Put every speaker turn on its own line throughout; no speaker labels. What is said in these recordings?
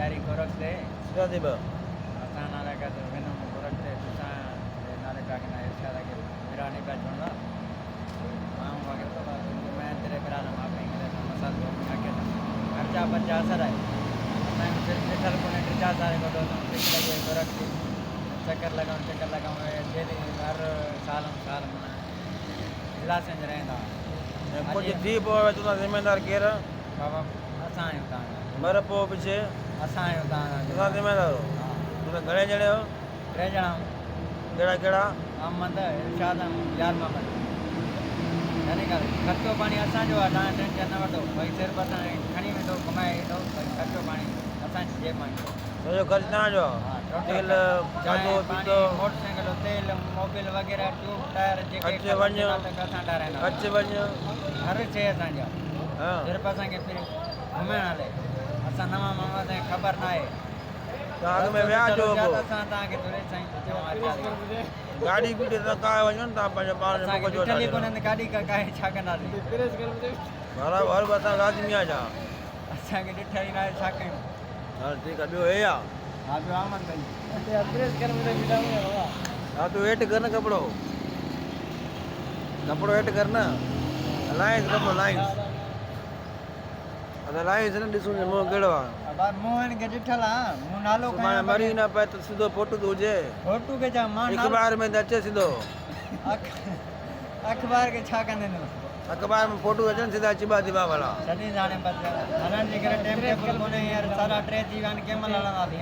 यारी गोरख से
Siapa tiba?
असां नाले का तो वेनो गोरख से तुसां नाले का के ना इशारा के मेरा नहीं पहचानदा मां वगैरह तो मैं तेरे मेरा नाम आप इंग्लिश में मसाल को आके खर्चा 50 है मैं फिर निकल को ने 50 को तो फिक्स लगे गोरख से चक्कर लगाऊं डेली हर साल मना जिला से रहंदा
कुछ थी पोइ तुंहिंजा ज़िमेदार केरु?
बाबा असां आहियूं तव्हां
मर पोइ पिछे
असां आहियूं
तुंहिंजा
तव्हां
ज़िमेदार हो? तुंहिंजा घणे ॼणे हो?
3 ॼणा
कहिड़ा कहिड़ा?
अहमद इरशाद यार मोहम्मद यानी ख़र्चो पाणी असांजो आहे तव्हां टेंशन न वठो भई सिर्फ़ु असां खणी वेंदो घुमाए ईंदो भई ख़र्चो पाणी असांजी जेब मां ईंदो
सॼो ख़र्चु तव्हांजो आहे? तेल खाधो पीतो
मोटरसाइकिल तेल मोबिल वग़ैरह ट्यूब टायर जेके
अच वञ
असां ठाराईंदा
अच वञ
हर शइ असांजी आहे
हा
सिर्फ़ु असांखे फिर घुमण हले असां नवां माण्हू असांखे ख़बर न आहे
तव्हां अॻ में विया छो पोइ?
असां तव्हांखे थोरे साईं
गाॾी पीटे त काए वञो न तव्हां पंहिंजो पाण जो
असांखे
मोको
ॾिठल ई
छो
कोन्हे त गाॾी काहे छा कंदासीं
बराबरि असां लाज़मी आहे छा?
असांखे ॾिठल ई न आहे छा कयूं
हल ठीकु आहे ॿियो हे आहे
हा ॿियो आमन भाई
हा तूं हेठि कर न कपिड़ो हेठि कर न लाइन्स कपिड़ो लाइन्स असां लाइन्स न ॾिसूं मुंहुं कहिड़ो आहे
मूं हिन खे ॾिठल आहे मूं नालो
सुभाणे मरी न पए त सिधो फोटो त हुजे
फोटू खे छा मां
अख़बार में त अचे सिधो
अख़बार खे छा कंदे
अख़बार में फोटो अचनि सिधा चिबा चिबा भला
सॼी हाणे बसि हलण जे करे टाइम टेबल कोन्हे हींअर 3:30 थी विया आहिनि कंहिं महिल हलंदासीं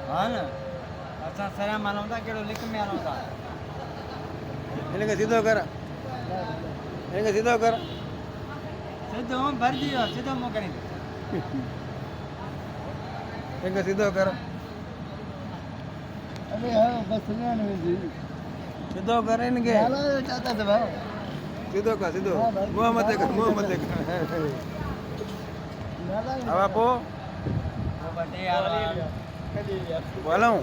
हा न असां सरियाम हलूं था कहिड़ो लिक में हलूं था
हिनखे सिधो कर
सिधो भरिजी वियो सिधो मोकिलीं
हिनखे सिधो कर सिधो कर हिनखे सिधो कर सिधो मुंहुं मथे कर हवा पोइ हलूं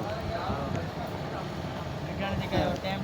निकिरण जे करे टाइम